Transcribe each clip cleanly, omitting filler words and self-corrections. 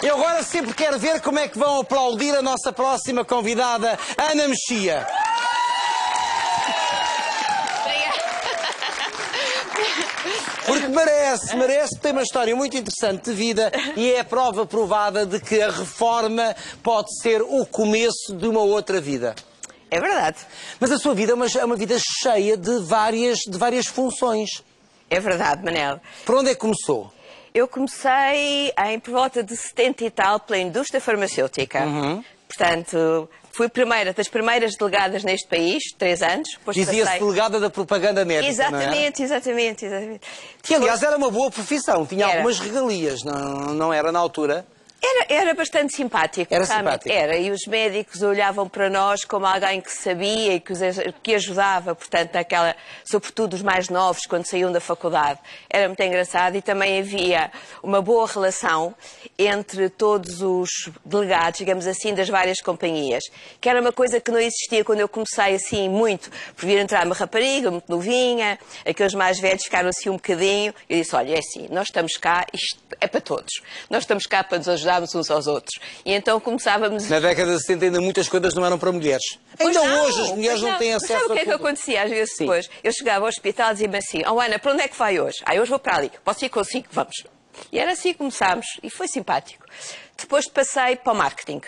Eu agora sempre quero ver como é que vão aplaudir a nossa próxima convidada, Ana Mexia. Porque merece, tem uma história muito interessante de vida e é a prova provada de que a reforma pode ser o começo de uma outra vida. É verdade. Mas a sua vida é uma vida cheia de várias funções. É verdade, Manel. Por onde é que começou? Eu comecei por volta de 70 e tal pela indústria farmacêutica. Portanto, fui das primeiras delegadas neste país, 3 anos. Dizia-se delegada da propaganda médica, exatamente, não é? exatamente. Que, aliás, era uma boa profissão. Tinha algumas regalias, não era na altura? Era bastante simpático. Era simpático. Era, e os médicos olhavam para nós como alguém que sabia e que ajudava, portanto, sobretudo os mais novos, quando saíam da faculdade. Era muito engraçado e também havia uma boa relação entre todos os delegados, digamos assim, das várias companhias, que era uma coisa que não existia quando eu comecei assim muito, por vir entrar uma rapariga muito novinha, aqueles mais velhos ficaram assim um bocadinho, eu disse, olha, é assim, nós estamos cá, isto é para todos, nós estamos cá para nos ajudar uns aos outros. E então começávamos... Na década de 70 ainda muitas coisas não eram para mulheres. Ainda hoje as mulheres não têm acesso a tudo. Sabe o que é que acontecia às vezes depois? Eu chegava ao hospital e dizia-me assim, Ana, para onde é que vai hoje? Hoje vou para ali. Posso ir consigo? Vamos. E era assim que começámos. E foi simpático. Depois passei para o marketing.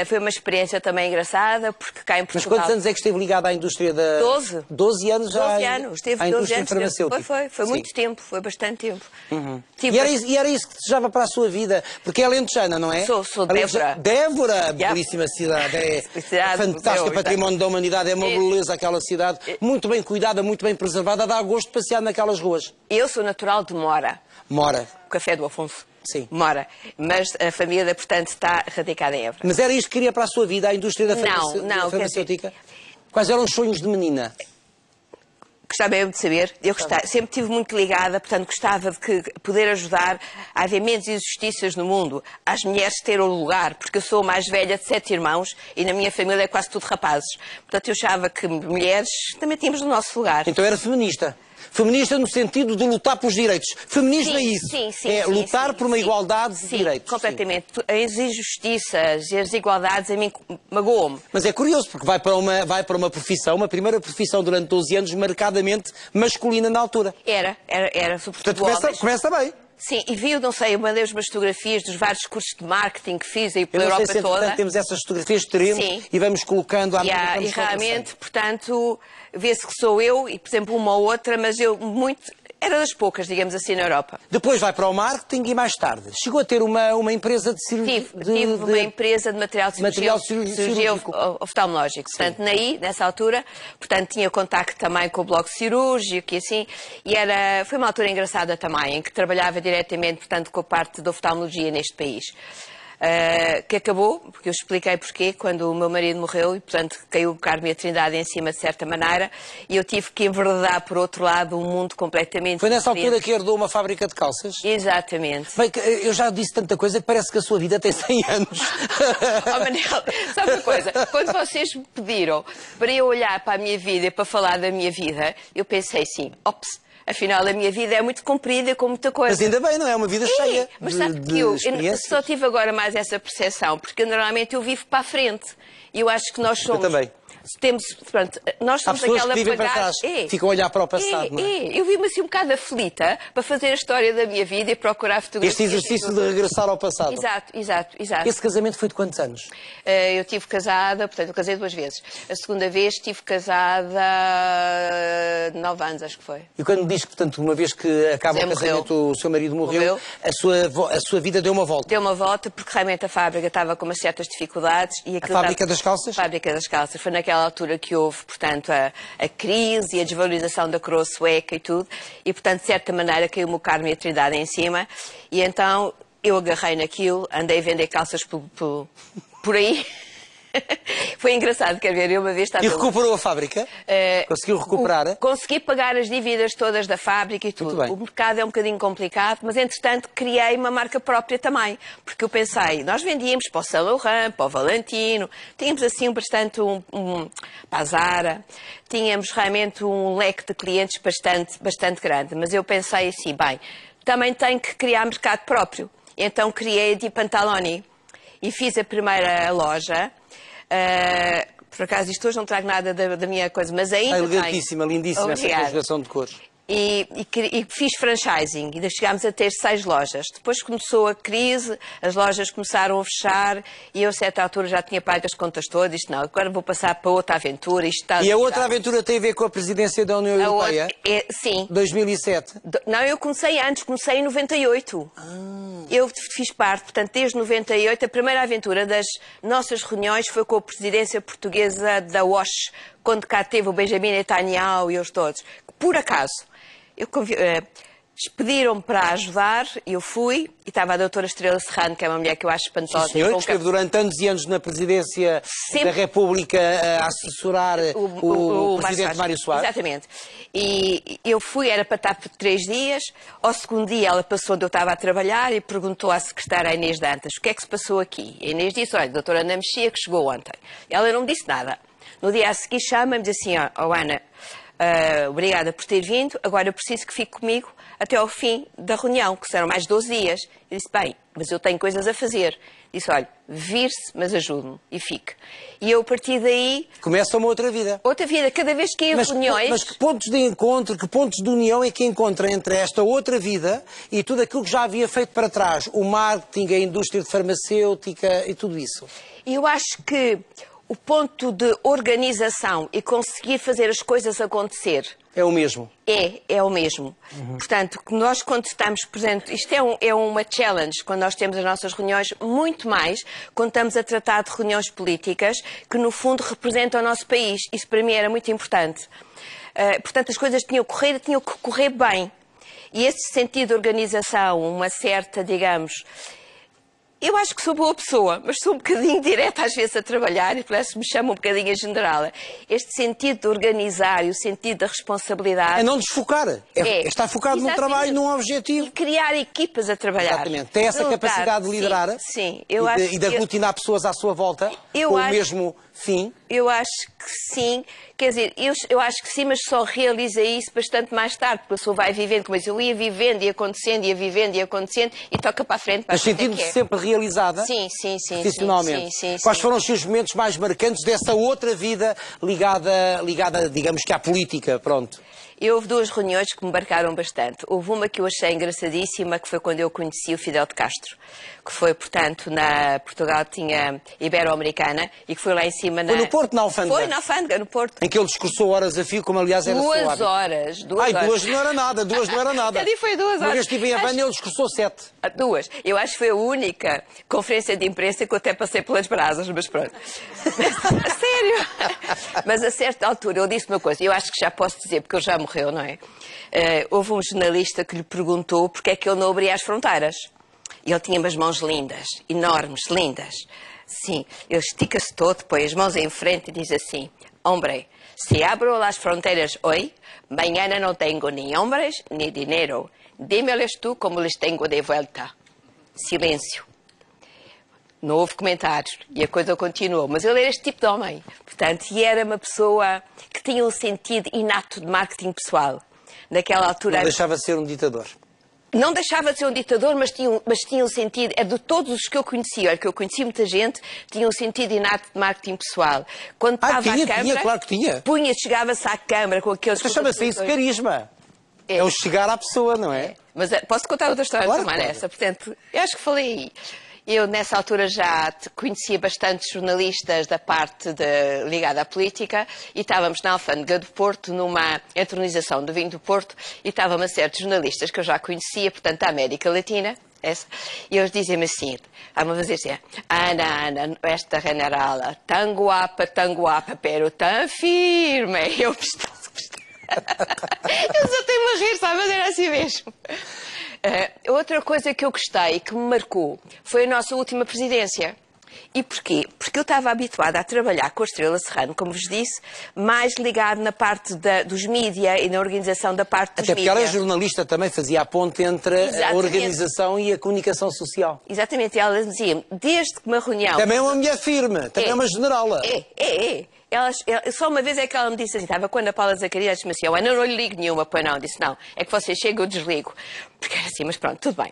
Foi uma experiência também engraçada, porque cá em Portugal... Mas quantos anos é que esteve ligada à indústria da... 12. 12 anos já 12 anos. Esteve 12 anos. Farmacêutica. Foi muito tempo, foi bastante tempo. E era isso que desejava para a sua vida, porque é alentejana, não é? Sou Débora. Débora, belíssima cidade, é fantástica, património da humanidade, é uma beleza aquela cidade, muito bem cuidada, muito bem preservada, dá gosto de passear naquelas ruas. Eu sou natural de Mora. Mora. O Café do Afonso. Sim. Mora. Mas a família, portanto, está radicada em Évora. Mas era isto que queria para a sua vida, a indústria da farmacêutica? Quais eram os sonhos de menina? Gostava mesmo de saber. Eu sempre estive muito ligada, portanto, gostava de poder ajudar a haver menos injustiças no mundo, às mulheres terem o lugar, porque eu sou a mais velha de 7 irmãos e na minha família é quase tudo rapazes. Portanto, eu achava que mulheres também tínhamos o nosso lugar. Então era feminista. Feminista no sentido de lutar pelos direitos. Feminismo é isso. É lutar por uma igualdade de direitos. Completamente. As injustiças e as desigualdades a mim magoam-me. Mas é curioso, porque vai para uma profissão, uma primeira profissão durante 12 anos, marcadamente masculina na altura. Era sobretudo Portanto, começa bem. Sim, e vi, não sei, eu mandei umas fotografias dos vários cursos de marketing que fiz aí pela Europa toda. Portanto, temos essas fotografias, teremos e vamos colocando à medida. E realmente, portanto, vê-se que sou eu, e por exemplo uma ou outra, mas eu era das poucas, digamos assim, na Europa. Depois vai para o marketing e mais tarde chegou a ter uma empresa de cirurgia. Tive uma empresa de material de cirurgia oftalmológico. Portanto, nessa altura, portanto, tinha contacto também com o bloco cirúrgico e assim, e foi uma altura engraçada também, em que trabalhava diretamente, portanto, com a parte da oftalmologia neste país. Que acabou, porque eu expliquei porquê, quando o meu marido morreu e, portanto, caiu o Carmo e a Trindade em cima, de certa maneira, e eu tive que enverdar, por outro lado, um mundo completamente Foi nessa altura que herdou uma fábrica de calças? Exatamente. Bem, eu já disse tanta coisa que parece que a sua vida tem 100 anos. Manel, sabe uma coisa? Quando vocês me pediram para eu olhar para a minha vida e para falar da minha vida, eu pensei assim, afinal, a minha vida é muito comprida, com muita coisa. Mas ainda bem, não é? Uma vida cheia mas sabe que eu só tive agora mais essa percepção, porque normalmente eu vivo para a frente. E eu acho que nós somos... Eu também. Nós somos aquela que vivem para trás, ficam a olhar para o passado, não é? Eu vi-me assim um bocado aflita para fazer a história da minha vida e procurar fotografias. Este exercício de regressar ao passado. Exato. Esse casamento foi de quantos anos? Eu estive casada, portanto, eu casei 2 vezes. A segunda vez estive casada 9 anos, acho que foi. E quando diz que, portanto, uma vez que acaba o casamento, o seu marido morreu, a sua vida deu uma volta? Deu uma volta, porque realmente a fábrica estava com umas certas dificuldades. E a fábrica das calças? A fábrica das calças. Foi naquela altura que houve, portanto, a crise e a desvalorização da coroa sueca e tudo, e, portanto, de certa maneira, caiu-me o Carmo e a Trindade em cima, e então eu agarrei naquilo, andei a vender calças por aí. Foi engraçado, quer ver, eu uma vez estava... E recuperou a fábrica? Conseguiu recuperar? Consegui pagar as dívidas todas da fábrica e tudo. O mercado é um bocadinho complicado, mas entretanto criei uma marca própria também. Porque eu pensei, nós vendíamos para o Saint Laurent, para o Valentino, tínhamos assim bastante para a Zara, tínhamos realmente um leque de clientes bastante grande. Mas eu pensei assim, bem, também tenho que criar mercado próprio. Então criei a Di Pantaloni e fiz a primeira loja. Por acaso, isto hoje não trago nada da minha coisa, mas ainda elegantíssima, lindíssima essa conjugação de cores. E fiz franchising, e chegámos a ter 6 lojas. Depois começou a crise, as lojas começaram a fechar, e eu a certa altura já tinha pago as contas todas, disse, não, agora vou passar para outra aventura. E a outra aventura tem a ver com a presidência da União Europeia? Sim. 2007? Não, eu comecei antes, comecei em 98. Eu fiz parte, portanto, desde 98, a primeira aventura das nossas reuniões foi com a presidência portuguesa da WASH, quando cá teve o Benjamin Netanyahu e os todos. Por acaso, pediram-me para ajudar, eu fui, e estava a doutora Estrela Serrano, que é uma mulher que eu acho espantosa. Sim, senhor, que esteve durante anos e anos na presidência da República a assessorar o presidente Mário Soares. Exatamente. E eu fui, era para estar por 3 dias, ao segundo dia ela passou onde eu estava a trabalhar e perguntou à secretária Inês Dantas, o que é que se passou aqui? A Inês disse, olha, a doutora Ana Mexia que chegou ontem. Ela não me disse nada. No dia a seguir chama-me e diz assim, ó Ana, obrigada por ter vindo, agora eu preciso que fique comigo até ao fim da reunião, que serão mais 12 dias. Eu disse, bem, mas eu tenho coisas a fazer. Disse, olha, vir-se, mas ajude-me, e fique. E eu, a partir daí... Começa uma outra vida. Outra vida, cada vez que ia a reuniões... Mas que pontos de encontro, que pontos de união é que encontra entre esta outra vida e tudo aquilo que já havia feito para trás? O marketing, a indústria de farmacêutica e tudo isso? Eu acho que o ponto de organização e conseguir fazer as coisas acontecer... É o mesmo? É o mesmo. Portanto, nós quando estamos presentes... Isto é uma challenge, quando nós temos as nossas reuniões, muito mais quando estamos a tratar de reuniões políticas que, no fundo, representam o nosso país. Isso, para mim, era muito importante. Portanto, as coisas tinham que correr bem. E esse sentido de organização, uma certa, digamos... Eu acho que sou boa pessoa, mas sou um bocadinho direta às vezes a trabalhar e parece que me chama um bocadinho a generala. Este sentido de organizar e o sentido da responsabilidade... É não desfocar. É estar focado no trabalho, num objetivo. E criar equipas a trabalhar. Exatamente. Tem essa capacidade de liderar? Sim. E de aglutinar pessoas à sua volta com o mesmo fim? Eu acho que sim. Quer dizer, eu acho que sim, mas só realiza isso bastante mais tarde, porque a pessoa vai vivendo, como eu ia vivendo e acontecendo, ia vivendo e acontecendo, e toca para a frente. Mas sentindo-se sempre realizada? Sim. Profissionalmente? Sim. Quais foram os seus momentos mais marcantes dessa outra vida ligada, digamos que à política, pronto? Houve 2 reuniões que me marcaram bastante. Houve uma que eu achei engraçadíssima, que foi quando eu conheci o Fidel de Castro, que foi, portanto, Portugal tinha Ibero-Americana, e que foi lá em cima Foi no Porto, na Alfândega? Foi na Alfândega, no Porto. Em que ele discursou horas a fio, como aliás era seu hábito. 2 horas. 2 não era nada, 2 não era nada. Ali foi 2 horas. Uma vez estive em Havana e ele discursou 7. 2. Eu acho que foi a única conferência de imprensa que eu até passei pelas brasas, mas pronto. A sério. Mas a certa altura ele disse uma coisa, eu acho que já posso dizer, porque ele já morreu, não é? Houve um jornalista que lhe perguntou porque é que ele não abria as fronteiras. E ele tinha umas mãos lindas, enormes, lindas. Sim, ele estica-se todo, põe as mãos em frente e diz assim, hombre, se abro as fronteiras hoje, mañana não tenho nem hombres nem dinheiro. Dímeles tú como les tengo de volta. Silêncio. Não houve comentários e a coisa continuou. Mas ele era este tipo de homem. Portanto, e era uma pessoa que tinha um sentido inato de marketing pessoal. Naquela altura... Não deixava de ser um ditador. Não deixava de ser um ditador, mas tinha um sentido... É de todos os que eu conhecia, olha, que eu conheci muita gente, tinha um sentido inato de marketing pessoal. Quando estava à Câmara... Tinha, claro que tinha. Chegava-se à Câmara com aqueles... Mas chama-se isso carisma. É o chegar à pessoa, não é? Mas posso contar outra história claro, também nessa? Portanto, eu acho que falei aí. Eu, nessa altura, já conhecia bastantes jornalistas da parte ligada à política e estávamos na Alfândega do Porto, numa entronização do vinho do Porto, e estavam certos jornalistas que eu já conhecia, portanto, da América Latina, e eles diziam-me assim, a fazer assim, Ana, esta generala, tão guapa, pero tão firme. Eu só tenho a rir, sabe, mas era assim mesmo. Outra coisa que eu gostei e que me marcou foi a nossa última presidência. E porquê? Porque eu estava habituada a trabalhar com a Estrela Serrano, como vos disse, mais ligado na parte dos mídia e na organização da parte dos mídia. Até porque ela é jornalista, também fazia a ponte entre a organização e a comunicação social. Exatamente, ela dizia-me, desde que uma reunião... Também é uma mulher firme, também é uma generala. Só uma vez é que ela me disse assim, estava quando a Paula Zacarias disse-me assim, eu não lhe ligo nenhuma, pois não. Disse, não, é que você chega, eu desligo. Porque era assim, mas pronto, tudo bem.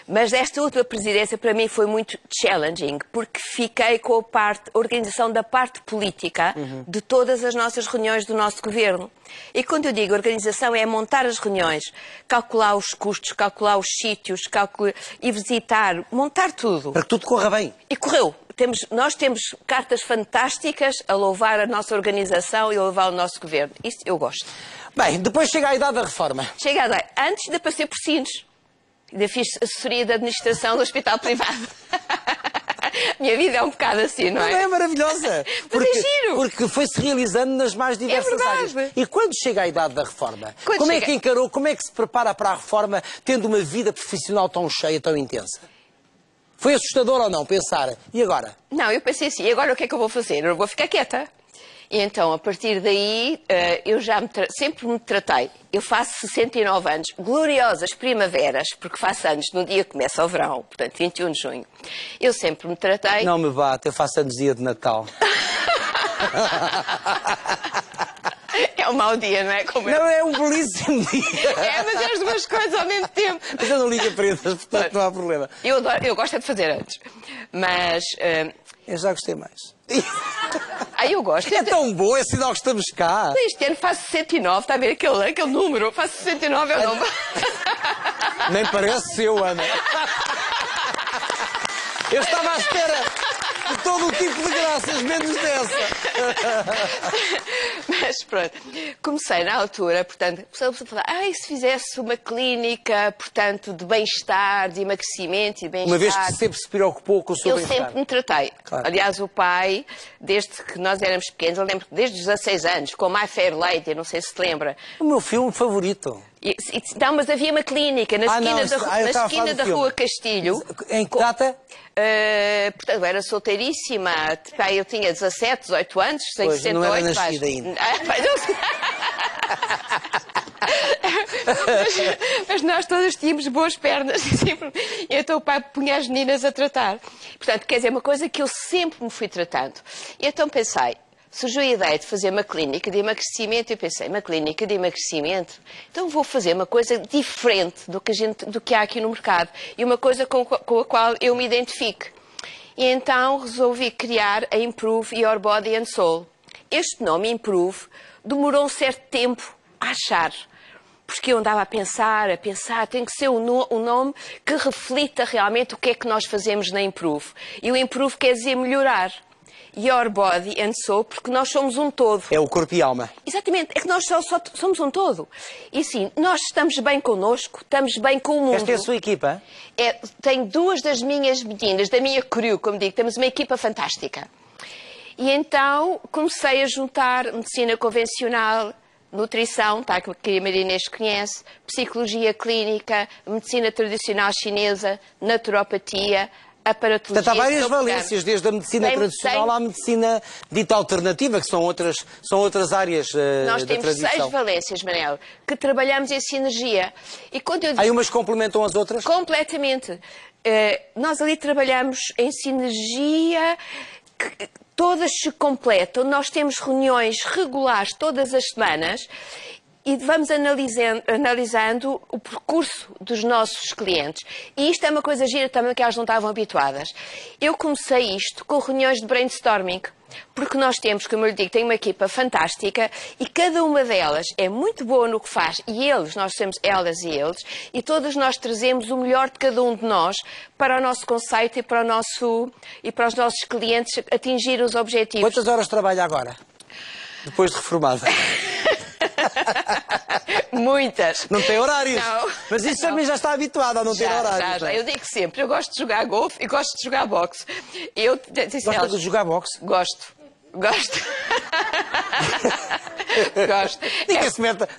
Mas esta última presidência para mim foi muito challenging, porque fiquei com a organização da parte política de todas as nossas reuniões do nosso governo. E quando eu digo organização é montar as reuniões, calcular os custos, calcular os sítios, e visitar, montar tudo. Para que tudo corra bem. E correu. Nós temos cartas fantásticas a louvar a nossa organização e a louvar o nosso governo. Isso eu gosto. Bem, depois chega a idade da reforma. Chega a idade. Antes ainda passei por Sines. Ainda fiz assessoria de administração do hospital privado. Minha vida é um bocado assim, não é? Não é maravilhosa. Mas é giro. Porque foi-se realizando nas mais diversas áreas. E quando chega a idade da reforma? Como é que encarou, como é que se prepara para a reforma tendo uma vida profissional tão cheia, tão intensa? Foi assustador ou não pensar? E agora? Não, eu pensei assim, e agora o que é que eu vou fazer? Eu vou ficar quieta. E então, a partir daí, eu sempre me tratei. Eu faço 69 anos, gloriosas primaveras, porque faço anos no dia que começa o verão, portanto, 21 de junho. Eu sempre me tratei... Não me bate, eu faço anos dia de Natal. É um mau dia, não é? Como não, é um belíssimo dia. É, mas é as duas coisas ao mesmo tempo. Mas eu não ligo a prendas, portanto não há problema. Eu gosto de fazer antes, mas... Eu já gostei mais. Eu gosto. É tão bom, é sinal que estamos cá. Este ano faço 69, está a ver aquele número? Faço 69, é o número. Nem parece seu, Ana. Eu estava à espera de todo o tipo de graças, menos dessa. Mas pronto, comecei na altura, portanto, a falar, e se fizesse uma clínica, portanto, de bem-estar, de emagrecimento e bem-estar... Uma vez que sempre se preocupou com o seu bem-estar. Eu sempre me tratei. Claro. Aliás, o pai, desde que nós éramos pequenos, eu lembro que desde os 16 anos, com My Fair Lady, não sei se te lembra. O meu filme favorito. Não, mas havia uma clínica na esquina da Rua Castilho. Em que data? Portanto, eu era solteiríssima, eu tinha 17, 18 anos, tenho 68. Não era nascida ainda. Mas nós todas tínhamos boas pernas. E então o pai punha as meninas a tratar. Portanto, quer dizer, uma coisa que eu sempre me fui tratando. E então pensei, surgiu a ideia de fazer uma clínica de emagrecimento. Eu pensei, uma clínica de emagrecimento? Então vou fazer uma coisa diferente do que há aqui no mercado. E uma coisa com a qual eu me identifique. E então resolvi criar a Improve Your Body and Soul. Este nome, Improve, demorou um certo tempo a achar. Porque eu andava a pensar, tem que ser um nome que reflita realmente o que é que nós fazemos na Improve. E o Improve quer dizer melhorar. Your Body and Soul, porque nós somos um todo. É o corpo e alma. Exatamente, é que nós só somos um todo. E sim, nós estamos bem connosco, estamos bem com o mundo. Esta é a sua equipa? Tenho duas das minhas meninas, da minha crew, como digo, temos uma equipa fantástica. E então comecei a juntar medicina convencional, nutrição, tá, que a Maria Inês conhece, psicologia clínica, medicina tradicional chinesa, naturopatia, aparatologia. Portanto, há várias valências, desde a medicina tradicional à medicina dita alternativa, que são outras áreas da tradição. Nós temos 6 valências, Manel, que trabalhamos em sinergia. E quando eu digo... Aí umas complementam as outras? Completamente. Nós ali trabalhamos em sinergia, todas se completam. Nós temos reuniões regulares todas as semanas e vamos analisando o percurso dos nossos clientes. E isto é uma coisa gira também que elas não estavam habituadas. Eu comecei isto com reuniões de brainstorming, porque nós temos, como eu lhe digo, tem uma equipa fantástica e cada uma delas é muito boa no que faz. E nós temos elas e eles, e todos nós trazemos o melhor de cada um de nós para o nosso conceito e para os nossos clientes atingir os objetivos. Quantas horas trabalha agora? Depois de reformada? Muitas. Não tem horários. Não. Mas isso também já está habituado a não ter horários. Já. Eu digo sempre, eu gosto de jogar golfe e gosto de jogar boxe. Gosta de jogar boxe? Gosto. Gosto.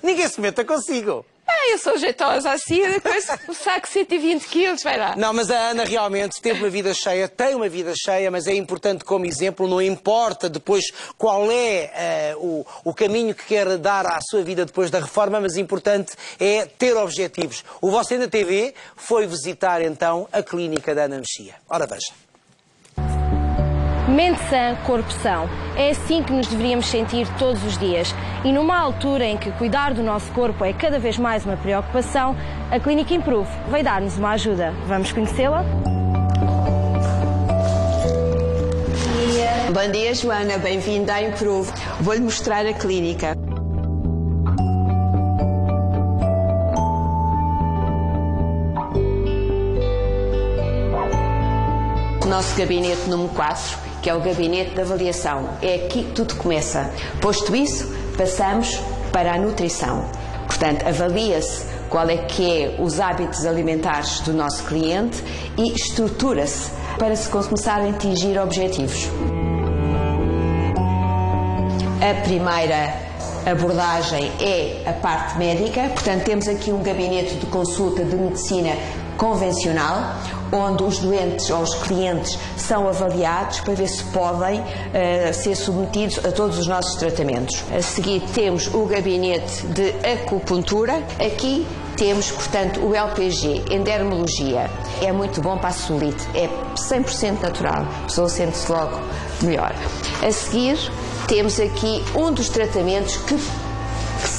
Ninguém se meta consigo. Eu sou jeitosa assim, depois o saco 120 quilos, vai lá. Não, mas a Ana realmente teve uma vida cheia, tem uma vida cheia, mas é importante como exemplo, não importa depois qual é o caminho que quer dar à sua vida depois da reforma, mas importante é ter objetivos. O Você na TV foi visitar então a clínica da Ana Mexia. Ora veja. Mente sã, corpo são. É assim que nos deveríamos sentir todos os dias. E numa altura em que cuidar do nosso corpo é cada vez mais uma preocupação, a Clínica Improve vai dar-nos uma ajuda. Vamos conhecê-la? Bom dia, Joana. Bem-vinda à Improve. Vou-lhe mostrar a clínica. Nosso gabinete número 4, que é o gabinete de avaliação. É aqui que tudo começa. Posto isso, passamos para a nutrição. Portanto, avalia-se qual é que é os hábitos alimentares do nosso cliente e estrutura-se para se começar a atingir objetivos. A primeira abordagem é a parte médica, portanto temos aqui um gabinete de consulta de medicina convencional, onde os doentes ou os clientes são avaliados para ver se podem ser submetidos a todos os nossos tratamentos. A seguir temos o gabinete de acupuntura. Aqui temos, portanto, o LPG, endermologia. É muito bom para a celulite, é 100% natural, a pessoa sente-se logo melhor. A seguir temos aqui um dos tratamentos que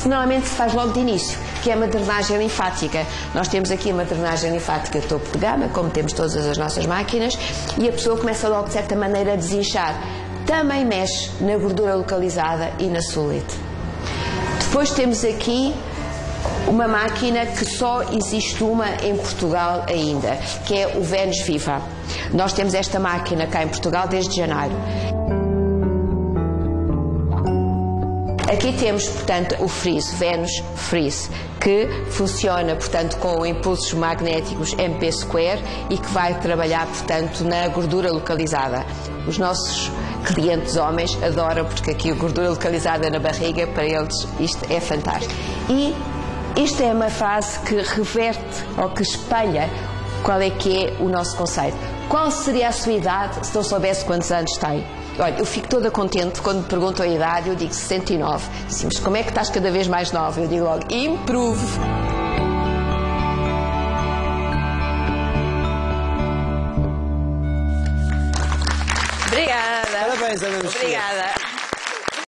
normalmente se faz logo de início, que é a drenagem linfática. Nós temos aqui uma drenagem linfática de topo de gama, como temos todas as nossas máquinas, e a pessoa começa logo, de certa maneira, a desinchar. Também mexe na gordura localizada e na celulite. Depois temos aqui uma máquina que só existe uma em Portugal ainda, que é o Venus Viva. Nós temos esta máquina cá em Portugal desde janeiro. Aqui temos, portanto, o Freeze, Venus Freeze, que funciona, portanto, com impulsos magnéticos MP² e que vai trabalhar, portanto, na gordura localizada. Os nossos clientes homens adoram, porque aqui a gordura localizada na barriga, para eles isto é fantástico. E isto é uma frase que reverte ou que espelha qual é que é o nosso conceito. Qual seria a sua idade se não soubesse quantos anos tem? Olha, eu fico toda contente quando me perguntam a idade, eu digo 69. Dizem, mas como é que estás cada vez mais nova? Eu digo logo, Improve! Obrigada. Parabéns, Ana Lucia. Obrigada.